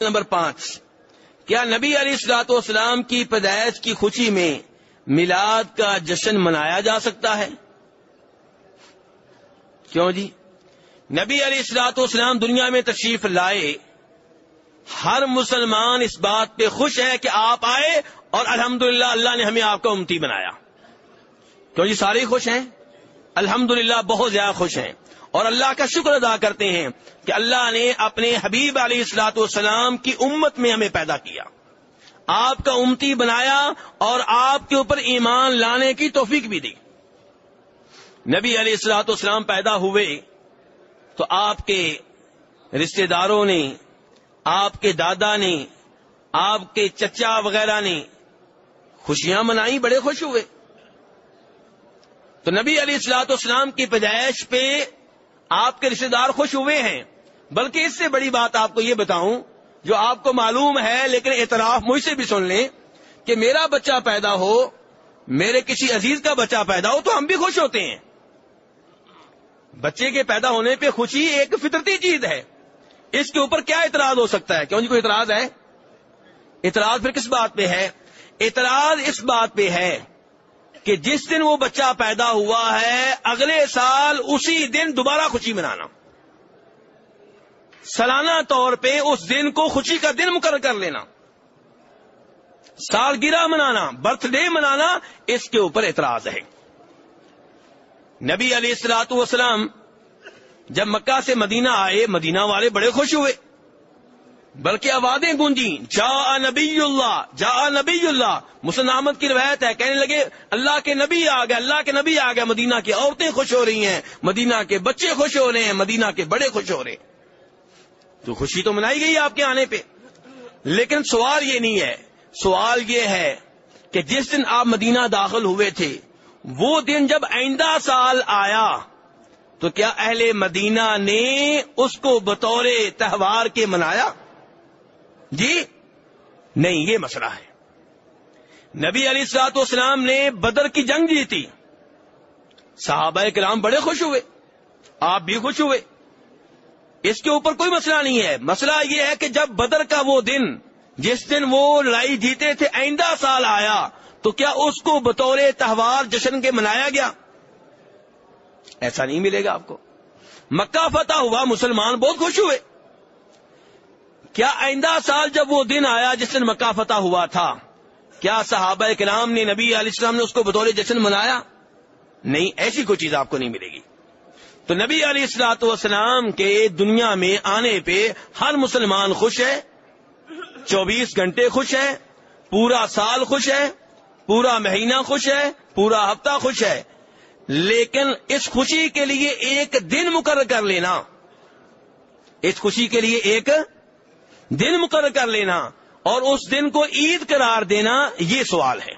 Number 5، کیا نبی علیہ الصلوۃ والسلام کی پیدائش کی خوشی میں میلاد کا جشن منایا جا سکتا ہے؟ کیوں جی؟ نبی علیہ الصلوۃ والسلام دنیا میں تشریف لائے، ہر مسلمان اس بات پہ خوش ہے کہ آپ آئے، اور الحمدللہ اللہ نے ہمیں آپ کا امتی بنایا۔ کیوں جی؟ سارے خوش ہیں، الحمدللہ بہت زیادہ خوش ہیں، اور اللہ کا شکر ادا کرتے ہیں کہ اللہ نے اپنے حبیب علیہ الصلوۃ والسلام کی امت میں ہمیں پیدا کیا، آپ کا امتی بنایا، اور آپ کے اوپر ایمان لانے کی توفیق بھی دی۔ نبی علیہ الصلوۃ والسلام پیدا ہوئے تو آپ کے رشتہ داروں نے، آپ کے دادا نے، آپ کے چچا وغیرہ نے خوشیاں منائی، بڑے خوش ہوئے۔ تو نبی علیہ الصلوۃ والسلام کی پیدائش پہ آپ کے رشتہ دار خوش ہوئے ہیں۔ بلکہ اس سے بڑی بات آپ کو یہ بتاؤں جو آپ کو معلوم ہے لیکن اعتراف مجھ سے بھی سن لیں، کہ میرا بچہ پیدا ہو، میرے کسی عزیز کا بچہ پیدا ہو تو ہم بھی خوش ہوتے ہیں۔ بچے کے پیدا ہونے پہ خوشی ایک فطرتی چیز ہے، اس کے اوپر کیا اعتراض ہو سکتا ہے؟ کیوں جی کوئی اعتراض ہے؟ اعتراض پھر کس بات پہ ہے؟ اعتراض اس بات پہ ہے کہ جس دن وہ بچہ پیدا ہوا ہے اگلے سال اسی دن دوبارہ خوشی منانا، سالانہ طور پہ اس دن کو خوشی کا دن مقرر کر لینا، سالگرہ منانا، برتھ ڈے منانا، اس کے اوپر اعتراض ہے۔ نبی علیہ الصلوۃ والسلام جب مکہ سے مدینہ آئے، مدینہ والے بڑے خوش ہوئے، بلکہ آوازیں گونجی، جاء نبی اللہ، جاء نبی اللہ۔ مسلم احمد کی روایت ہے، کہنے لگے اللہ کے نبی آ گئے، اللہ کے نبی آ گئے۔ مدینہ کی عورتیں خوش ہو رہی ہیں، مدینہ کے بچے خوش ہو رہے ہیں، مدینہ کے بڑے خوش ہو رہے ہیں۔ تو خوشی تو منائی گئی آپ کے آنے پہ، لیکن سوال یہ نہیں ہے، سوال یہ ہے کہ جس دن آپ مدینہ داخل ہوئے تھے وہ دن جب آئندہ سال آیا تو کیا اہل مدینہ نے اس کو بطور تہوار کے منایا؟ جی نہیں، یہ مسئلہ ہے۔ نبی علیہ الصلوۃ والسلام نے بدر کی جنگ جیتی، صحابہ کرام بڑے خوش ہوئے، آپ بھی خوش ہوئے، اس کے اوپر کوئی مسئلہ نہیں ہے۔ مسئلہ یہ ہے کہ جب بدر کا وہ دن جس دن وہ لڑائی جیتے تھے آئندہ سال آیا تو کیا اس کو بطور تہوار جشن کے منایا گیا؟ ایسا نہیں ملے گا آپ کو۔ مکہ فتح ہوا، مسلمان بہت خوش ہوئے، کیا آئندہ سال جب وہ دن آیا جس دن مکہ فتح ہوا تھا، کیا صحابہ کرام نے، نبی علیہ السلام نے اس کو بطور جشن منایا؟ نہیں، ایسی کوئی چیز آپ کو نہیں ملے گی۔ تو نبی علیہ الصلوۃ والسلام کے دنیا میں آنے پہ ہر مسلمان خوش ہے، 24 گھنٹے خوش ہے، پورا سال خوش ہے، پورا مہینہ خوش ہے، پورا ہفتہ خوش ہے، لیکن اس خوشی کے لیے ایک دن مقرر کر لینا، اس خوشی کے لیے ایک دن مقرر کر لینا اور اس دن کو عید قرار دینا، یہ سوال ہے۔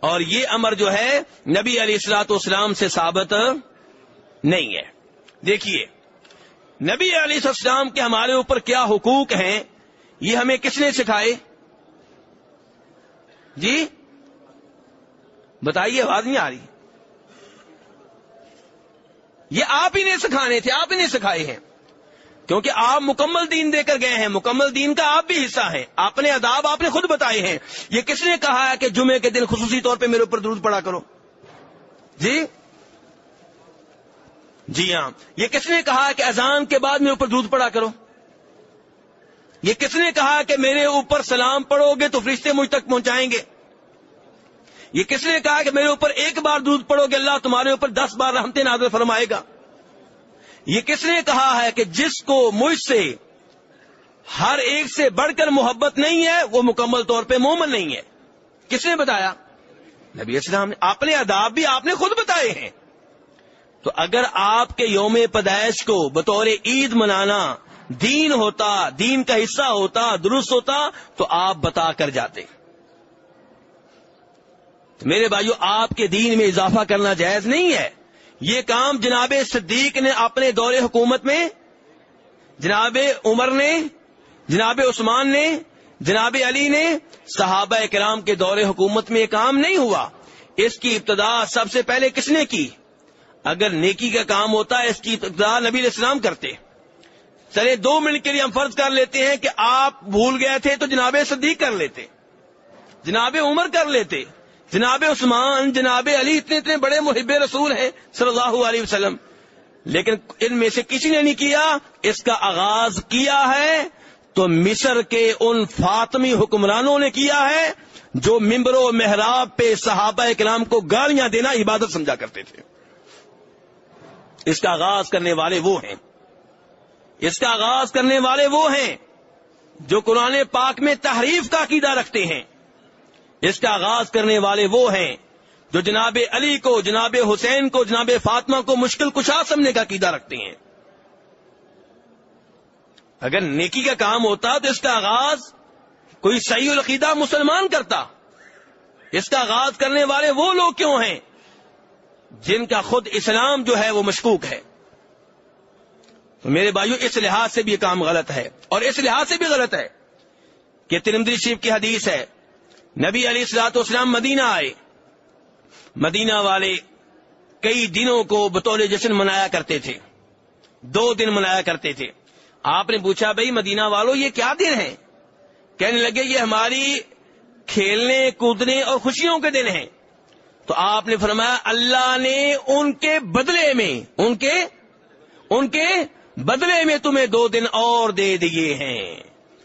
اور یہ امر جو ہے نبی علیہ الصلوۃ والسلام سے ثابت نہیں ہے۔ دیکھیے نبی علیہ السلام کے ہمارے اوپر کیا حقوق ہیں، یہ ہمیں کس نے سکھائے؟ جی بتائیے، آواز نہیں آ رہی۔ یہ آپ ہی نے سکھانے تھے، آپ ہی نے سکھائے ہیں، کیونکہ آپ مکمل دین دے کر گئے ہیں، مکمل دین کا آپ بھی حصہ ہیں، اپنے آداب آپ نے خود بتائے ہیں۔ یہ کس نے کہا ہے کہ جمعے کے دن خصوصی طور پہ میرے اوپر درود پڑا کرو؟ جی ہاں۔ یہ کس نے کہا کہ اذان کے بعد میرے اوپر درود پڑا کرو؟ یہ کس نے کہا کہ میرے اوپر سلام پڑھو گے تو فرشتے مجھ تک پہنچائیں گے؟ یہ کس نے کہا کہ میرے اوپر ایک بار درود پڑھو گے اللہ تمہارے اوپر 10 بار رحمتیں نازل فرمائے گا؟ یہ کس نے کہا ہے کہ جس کو مجھ سے ہر ایک سے بڑھ کر محبت نہیں ہے وہ مکمل طور پہ مومن نہیں ہے؟ کس نے بتایا؟ نبی اسلام نے۔ اپنے آداب بھی آپ نے خود بتائے ہیں۔ تو اگر آپ کے یوم پیدائش کو بطور عید منانا دین ہوتا، دین کا حصہ ہوتا، درست ہوتا تو آپ بتا کر جاتے۔ تو میرے بھائیو، آپ کے دین میں اضافہ کرنا جائز نہیں ہے۔ یہ کام جناب صدیق نے اپنے دور حکومت میں، جناب عمر نے، جناب عثمان نے، جناب علی نے، صحابہ کرام کے دور حکومت میں یہ کام نہیں ہوا۔ اس کی ابتدا سب سے پہلے کس نے کی؟ اگر نیکی کا کام ہوتا ہے اس کی ابتدا نبی علیہ السلام کرتے، چلے 2 منٹ کے لیے ہم فرض کر لیتے ہیں کہ آپ بھول گئے تھے تو جناب صدیق کر لیتے، جناب عمر کر لیتے، جناب عثمان، جناب علی اتنے بڑے محب رسول ہیں صلی اللہ علیہ وسلم، لیکن ان میں سے کسی نے نہیں کیا۔ اس کا آغاز کیا ہے تو مصر کے ان فاطمی حکمرانوں نے کیا ہے جو ممبر و محراب پہ صحابہ کرام کو گالیاں دینا عبادت سمجھا کرتے تھے۔ اس کا آغاز کرنے والے وہ ہیں، اس کا آغاز کرنے والے وہ ہیں جو قرآن پاک میں تحریف کا عقیدہ رکھتے ہیں، اس کا آغاز کرنے والے وہ ہیں جو جناب علی کو، جناب حسین کو، جناب فاطمہ کو مشکل کشا سمجھنے کا عقیدہ رکھتے ہیں۔ اگر نیکی کا کام ہوتا تو اس کا آغاز کوئی صحیح العقیدہ مسلمان کرتا۔ اس کا آغاز کرنے والے وہ لوگ کیوں ہیں جن کا خود اسلام جو ہے وہ مشکوک ہے؟ تو میرے بھائیو، اس لحاظ سے بھی یہ کام غلط ہے، اور اس لحاظ سے بھی غلط ہے کہ ترمذی شریف کی حدیث ہے، نبی علیہ الصلوۃ والسلام مدینہ آئے، مدینہ والے کئی دنوں کو بطور جشن منایا کرتے تھے، 2 دن منایا کرتے تھے۔ آپ نے پوچھا بھئی مدینہ والوں یہ کیا دن ہیں؟ کہنے لگے یہ ہماری کھیلنے کودنے اور خوشیوں کے دن ہیں۔ تو آپ نے فرمایا اللہ نے ان کے بدلے میں بدلے میں تمہیں 2 دن اور دے دیے ہیں۔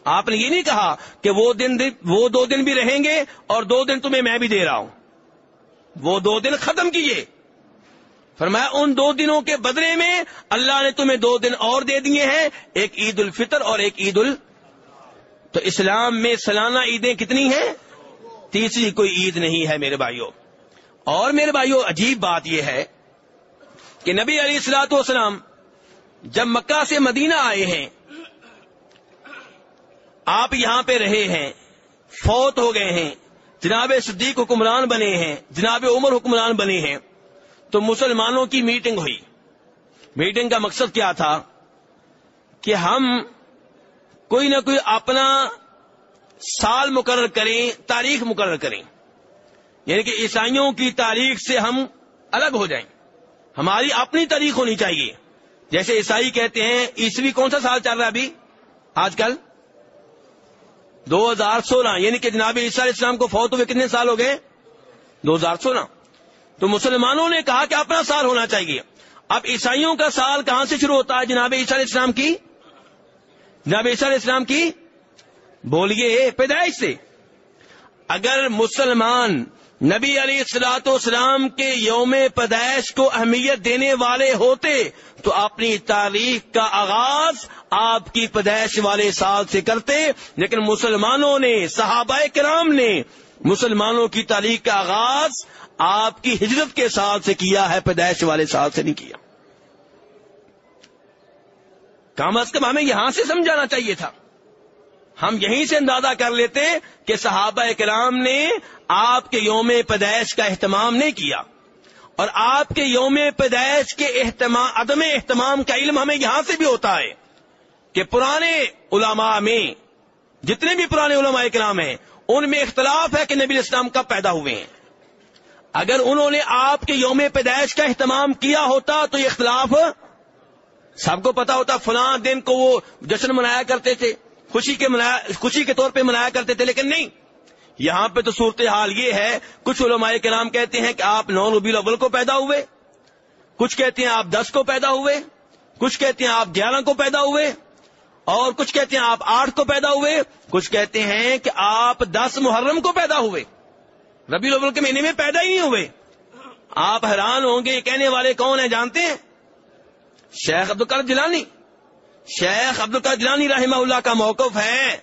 آپ نے یہ نہیں کہا کہ وہ 2 دن بھی رہیں گے اور 2 دن تمہیں میں بھی دے رہا ہوں، وہ 2 دن ختم کیے۔ فرمایا ان 2 دنوں کے بدلے میں اللہ نے تمہیں 2 دن اور دے دیے ہیں، ایک عید الفطر اور ایک تو اسلام میں سالانہ عیدیں کتنی ہیں؟ تیسری کوئی عید نہیں ہے میرے بھائیوں۔ اور میرے بھائیوں، عجیب بات یہ ہے کہ نبی علیہ الصلوۃ والسلام جب مکہ سے مدینہ آئے ہیں، آپ یہاں پہ رہے ہیں، فوت ہو گئے ہیں، جناب صدیق حکمران بنے ہیں، جناب عمر حکمران بنے ہیں، تو مسلمانوں کی میٹنگ ہوئی۔ میٹنگ کا مقصد کیا تھا کہ ہم کوئی نہ کوئی اپنا سال مقرر کریں، تاریخ مقرر کریں، یعنی کہ عیسائیوں کی تاریخ سے ہم الگ ہو جائیں، ہماری اپنی تاریخ ہونی چاہیے۔ جیسے عیسائی کہتے ہیں عیسوی کون سا سال چل رہا ہے ابھی آج کل؟ 2016، یعنی کہ جناب عیسیٰ علیہ السلام کو فوت ہوئے کتنے سال ہو گئے؟ 2016۔ تو مسلمانوں نے کہا کہ اپنا سال ہونا چاہیے۔ اب عیسائیوں کا سال کہاں سے شروع ہوتا ہے؟ جناب عیسیٰ علیہ السلام کی، جناب عیسیٰ علیہ السلام کی بولیے پیدائش سے۔ اگر مسلمان نبی علیہ الصلوۃ والسلام کے یوم پیدائش کو اہمیت دینے والے ہوتے تو اپنی تاریخ کا آغاز آپ کی پیدائش والے سال سے کرتے، لیکن مسلمانوں نے، صحابہ کرام نے مسلمانوں کی تاریخ کا آغاز آپ کی ہجرت کے سال سے کیا ہے، پیدائش والے سال سے نہیں کیا۔ کم از کم ہمیں یہاں سے سمجھانا چاہیے تھا، ہم یہیں سے اندازہ کر لیتے کہ صحابہ کرام نے آپ کے یوم پیدائش کا اہتمام نہیں کیا، اور آپ کے یوم پیدائش کے عدم اہتمام کا علم ہمیں یہاں سے بھی ہوتا ہے کہ پرانے علماء میں، جتنے بھی پرانے علماء کرام ہیں، ان میں اختلاف ہے کہ نبی اسلام کب پیدا ہوئے ہیں۔ اگر انہوں نے آپ کے یوم پیدائش کا اہتمام کیا ہوتا تو یہ اختلاف سب کو پتا ہوتا، فلاں دن کو وہ جشن منایا کرتے تھے، خوشی کے طور پہ منایا کرتے تھے، لیکن نہیں۔ یہاں پہ تو صورتحال یہ ہے، کچھ علماء کرام کہتے ہیں کہ آپ 9 ربیع الاول کو پیدا ہوئے، کچھ کہتے ہیں آپ 10 کو پیدا ہوئے، کچھ کہتے ہیں آپ 11 کو پیدا ہوئے، اور کچھ کہتے ہیں آپ 8 کو پیدا ہوئے، کچھ کہتے ہیں کہ آپ 10 محرم کو پیدا ہوئے، ربیع الاول کے مہینے میں پیدا ہی نہیں ہوئے۔ آپ حیران ہوں گے، یہ کہنے والے کون ہیں جانتے ہیں؟ شیخ عبدالقادر جیلانی۔ شیخ عبدالقادر جیلانی رحمہ اللہ کا موقف ہے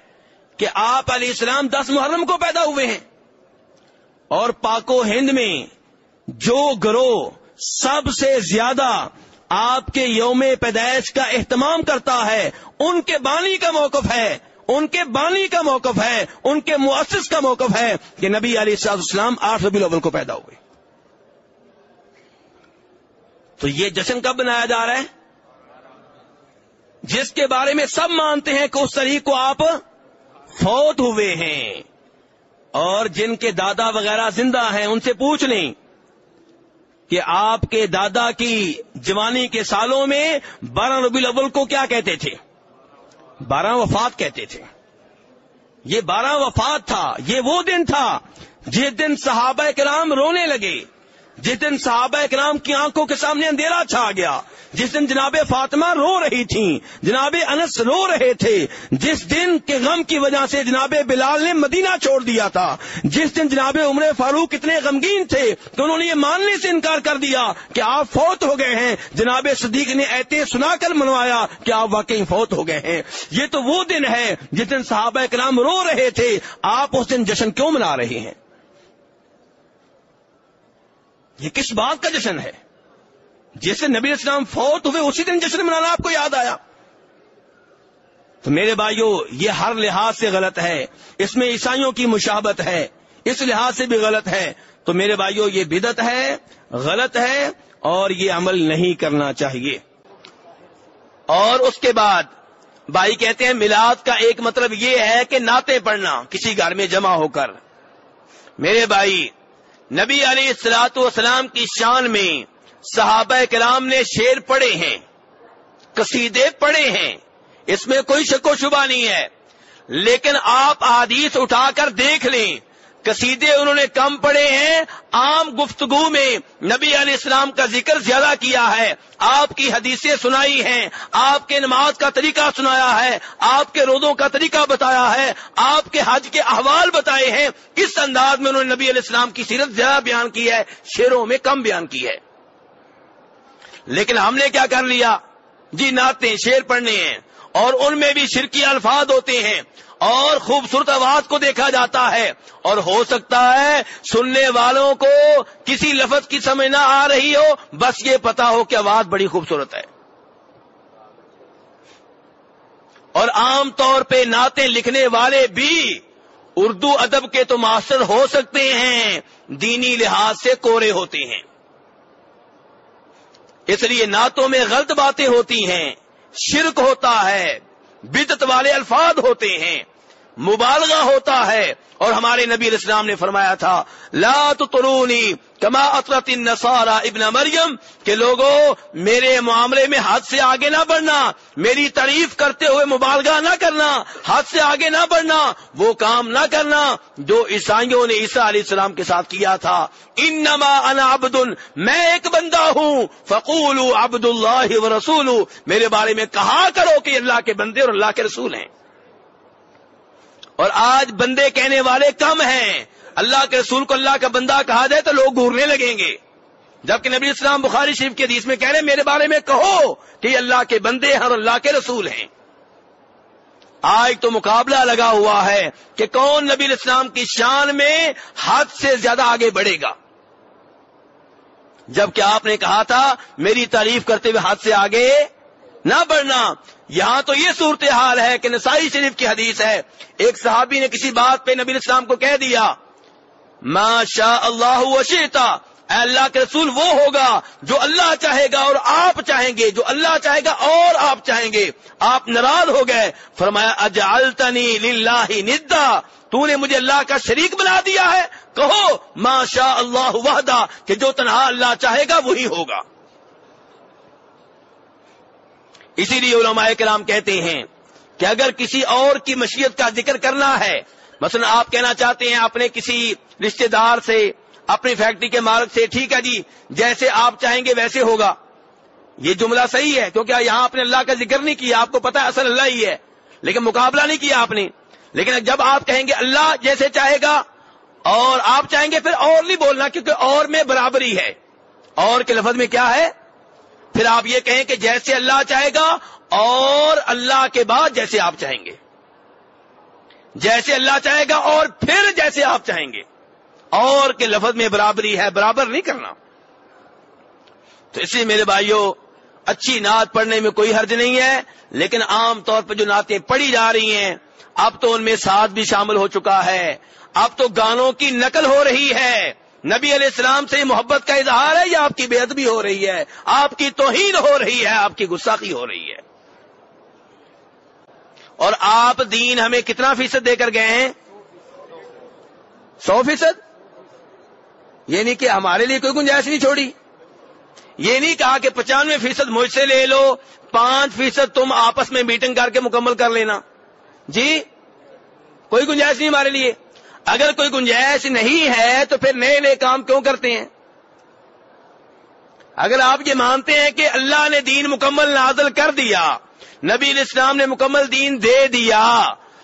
کہ آپ علیہ السلام 10 محرم کو پیدا ہوئے ہیں، اور پاک و ہند میں جو گروہ سب سے زیادہ آپ کے یوم پیدائش کا اہتمام کرتا ہے، ان کے بانی کا موقف ہے، ان کے بانی کا موقف ہے، ان کے مؤسس کا موقف ہے کہ نبی علیہ السلام 8 ربیع الاول کو پیدا ہوئے۔ تو یہ جشن کب منایا جا رہا ہے؟ جس کے بارے میں سب مانتے ہیں کہ اس تاریخ کو آپ فوت ہوئے ہیں، اور جن کے دادا وغیرہ زندہ ہیں ان سے پوچھ لیں کہ آپ کے دادا کی جوانی کے سالوں میں 12 ربیع الاول کو کیا کہتے تھے، 12 وفات کہتے تھے. یہ 12 وفات تھا. یہ وہ دن تھا جس دن صحابہ کرام رونے لگے, جس دن صحابہ کرام کی آنکھوں کے سامنے اندھیرا چھا گیا, جس دن جناب فاطمہ رو رہی تھیں, جناب انس رو رہے تھے, جس دن کے غم کی وجہ سے جناب بلال نے مدینہ چھوڑ دیا تھا, جس دن جناب عمر فاروق اتنے غمگین تھے کہ انہوں نے یہ ماننے سے انکار کر دیا کہ آپ فوت ہو گئے ہیں, جناب صدیق نے ایتیں سنا کر منوایا کہ آپ واقعی فوت ہو گئے ہیں. یہ تو وہ دن ہے جس دن صحابہ کرام رو رہے تھے, آپ اس دن جشن کیوں منا رہے ہیں؟ یہ کس بات کا جشن ہے؟ جیسے نبی اسلام فوت ہوئے اسی دن جشن منانا آپ کو یاد آیا. تو میرے بھائیوں, یہ ہر لحاظ سے غلط ہے. اس میں عیسائیوں کی مشابہت ہے, اس لحاظ سے بھی غلط ہے. تو میرے بھائیوں, یہ بدعت ہے, غلط ہے, اور یہ عمل نہیں کرنا چاہیے. اور اس کے بعد بھائی کہتے ہیں میلاد کا ایک مطلب یہ ہے کہ نعتیں پڑھنا کسی گھر میں جمع ہو کر. میرے بھائی, نبی علیہ الصلوۃ والسلام کی شان میں صحابہ کرام نے شعر پڑھے ہیں, قصیدے پڑھے ہیں, اس میں کوئی شک و شبہ نہیں ہے. لیکن آپ احادیث اٹھا کر دیکھ لیں, قصیدے انہوں نے کم پڑھے ہیں. عام گفتگو میں نبی علیہ السلام کا ذکر زیادہ کیا ہے, آپ کی حدیثیں سنائی ہیں, آپ کے نماز کا طریقہ سنایا ہے, آپ کے روزوں کا طریقہ بتایا ہے, آپ کے حج کے احوال بتائے ہیں. اس انداز میں انہوں نے نبی علیہ السلام کی سیرت زیادہ بیان کی ہے, شعروں میں کم بیان کی ہے. لیکن ہم نے کیا کر لیا جی, نعتیں شعر پڑھنے ہیں, اور ان میں بھی شرکی الفاظ ہوتے ہیں, اور خوبصورت آواز کو دیکھا جاتا ہے, اور ہو سکتا ہے سننے والوں کو کسی لفظ کی سمجھ نہ آ رہی ہو, بس یہ پتا ہو کہ آواز بڑی خوبصورت ہے. اور عام طور پہ نعتیں لکھنے والے بھی اردو ادب کے تو ماستر ہو سکتے ہیں, دینی لحاظ سے کورے ہوتے ہیں. اس لیے نعتوں میں غلط باتیں ہوتی ہیں, شرک ہوتا ہے, بدعت والے الفاظ ہوتے ہیں, مبالغہ ہوتا ہے. اور ہمارے نبی علیہ السلام نے فرمایا تھا لا تطرونی کما اطرت النصارى ابن مریم, کہ لوگوں میرے معاملے میں حد سے آگے نہ بڑھنا, میری تعریف کرتے ہوئے مبالغہ نہ کرنا, حد سے آگے نہ بڑھنا, وہ کام نہ کرنا جو عیسائیوں نے عیسیٰ علیہ السلام کے ساتھ کیا تھا. انما انا عبد, میں ایک بندہ ہوں, فقولوا عبد اللہ ورسولہ, میرے بارے میں کہا کرو کہ اللہ کے بندے اور اللہ کے رسول ہیں. اور آج بندے کہنے والے کم ہیں, اللہ کے رسول کو اللہ کا بندہ کہا جائے تو لوگ گھورنے لگیں گے, جبکہ نبی اسلام بخاری شریف کی حدیث میں کہہ رہے ہیں میرے بارے میں کہو کہ یہ اللہ کے بندے ہیں اور اللہ کے رسول ہیں. آج تو مقابلہ لگا ہوا ہے کہ کون نبی اسلام کی شان میں حد سے زیادہ آگے بڑھے گا, جبکہ آپ نے کہا تھا میری تعریف کرتے ہوئے حد سے آگے نہ بڑھنا. یہاں تو یہ صورتحال ہے کہ نسائی شریف کی حدیث ہے, ایک صحابی نے کسی بات پہ نبی اسلام کو کہہ دیا ما شاء اللہ وشئتا, اے اللہ کے رسول وہ ہوگا جو اللہ چاہے گا اور آپ چاہیں گے, جو اللہ چاہے گا اور آپ چاہیں گے. آپ ناراض ہو گئے, فرمایا اجعلتنی للہ ندا, تو نے مجھے اللہ کا شریک بنا دیا ہے. کہو ما شاء اللہ وحدہ, کہ جو تنہا اللہ چاہے گا وہی ہوگا. اسی لیے علماء کرام کہتے ہیں کہ اگر کسی اور کی مشیت کا ذکر کرنا ہے, مثلا آپ کہنا چاہتے ہیں اپنے کسی رشتہ دار سے, اپنی فیکٹری کے مالک سے, ٹھیک ہے جی جیسے آپ چاہیں گے ویسے ہوگا, یہ جملہ صحیح ہے کیونکہ یہاں آپ نے اللہ کا ذکر نہیں کیا, آپ کو پتا ہے اصل اللہ ہی ہے, لیکن مقابلہ نہیں کیا آپ نے. لیکن جب آپ کہیں گے اللہ جیسے چاہے گا اور آپ چاہیں گے, پھر اور نہیں بولنا, کیونکہ اور میں برابری ہے, اور کے لفظ میں کیا ہے, پھر آپ یہ کہیں کہ جیسے اللہ چاہے گا اور اللہ کے بعد جیسے آپ چاہیں گے, جیسے اللہ چاہے گا اور پھر جیسے آپ چاہیں گے, اور کے لفظ میں برابری ہے, برابر نہیں کرنا. تو اس لیے میرے بھائیوں اچھی نعت پڑھنے میں کوئی حرج نہیں ہے, لیکن عام طور پر جو نعتیں پڑھی جا رہی ہیں اب تو ان میں ساز بھی شامل ہو چکا ہے, اب تو گانوں کی نقل ہو رہی ہے. نبی علیہ السلام سے محبت کا اظہار ہے یا آپ کی بے ادبی ہو رہی ہے, آپ کی توہین ہو رہی ہے, آپ کی گستاخی ہو رہی ہے. اور آپ دین ہمیں کتنا فیصد دے کر گئے ہیں؟ 100%. یعنی کہ ہمارے لیے کوئی گنجائش نہیں چھوڑی. یہ نہیں کہا کہ 95% مجھ سے لے لو، 5% تم آپس میں میٹنگ کر کے مکمل کر لینا. جی کوئی گنجائش نہیں ہمارے لیے. اگر کوئی گنجائش نہیں ہے تو پھر نئے نئے کام کیوں کرتے ہیں؟ اگر آپ یہ مانتے ہیں کہ اللہ نے دین مکمل نازل کر دیا، نبی علیہ السلام نے مکمل دین دے دیا،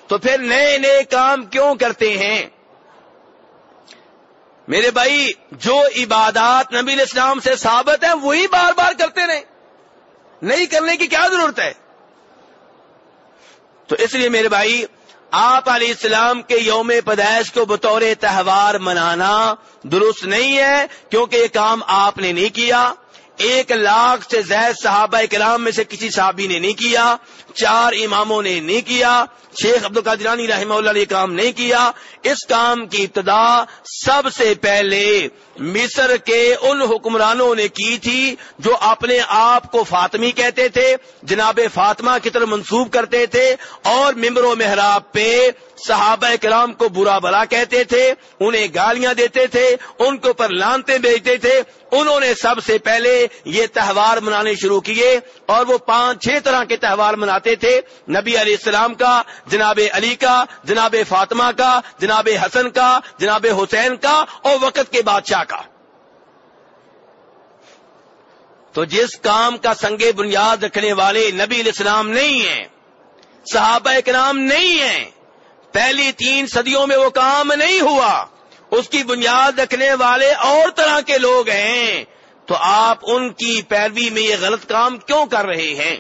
تو پھر نئے نئے کام کیوں کرتے ہیں؟ میرے بھائی، جو عبادات نبی علیہ السلام سے ثابت ہیں وہی بار بار کرتے رہیں، نہیں کرنے کی کیا ضرورت ہے؟ تو اس لیے میرے بھائی، آپ علیہ السلام کے یوم پیدائش کو بطور تہوار منانا درست نہیں ہے، کیونکہ یہ کام آپ نے نہیں کیا، 1,00,000 سے زائد صحابہ کرام میں سے کسی صحابی نے نہیں کیا، 4 اماموں نے نہیں کیا، شیخ عبد القادر جیلانی رحمہ اللہ نے یہ کام نہیں کیا. اس کام کی ابتدا سب سے پہلے مصر کے ان حکمرانوں نے کی تھی جو اپنے آپ کو فاطمی کہتے تھے، جناب فاطمہ کی طرف منسوب کرتے تھے، اور ممبر و محراب پہ صحابہ کرام کو برا بھلا کہتے تھے، انہیں گالیاں دیتے تھے، ان کے اوپر لعنتیں بھیجتے تھے. انہوں نے سب سے پہلے یہ تہوار منانے شروع کیے، اور وہ 5-6 طرح کے تہوار مناتے تھے: نبی علیہ السلام کا، جناب علی کا، جناب فاطمہ کا، جناب حسن کا، جناب حسین کا، اور وقت کے بادشاہ کا. تو جس کام کا سنگ بنیاد رکھنے والے نبی علیہ السلام نہیں ہیں، صحابہ کرام نہیں ہیں، پہلی 3 صدیوں میں وہ کام نہیں ہوا، اس کی بنیاد رکھنے والے اور طرح کے لوگ ہیں، تو آپ ان کی پیروی میں یہ غلط کام کیوں کر رہے ہیں؟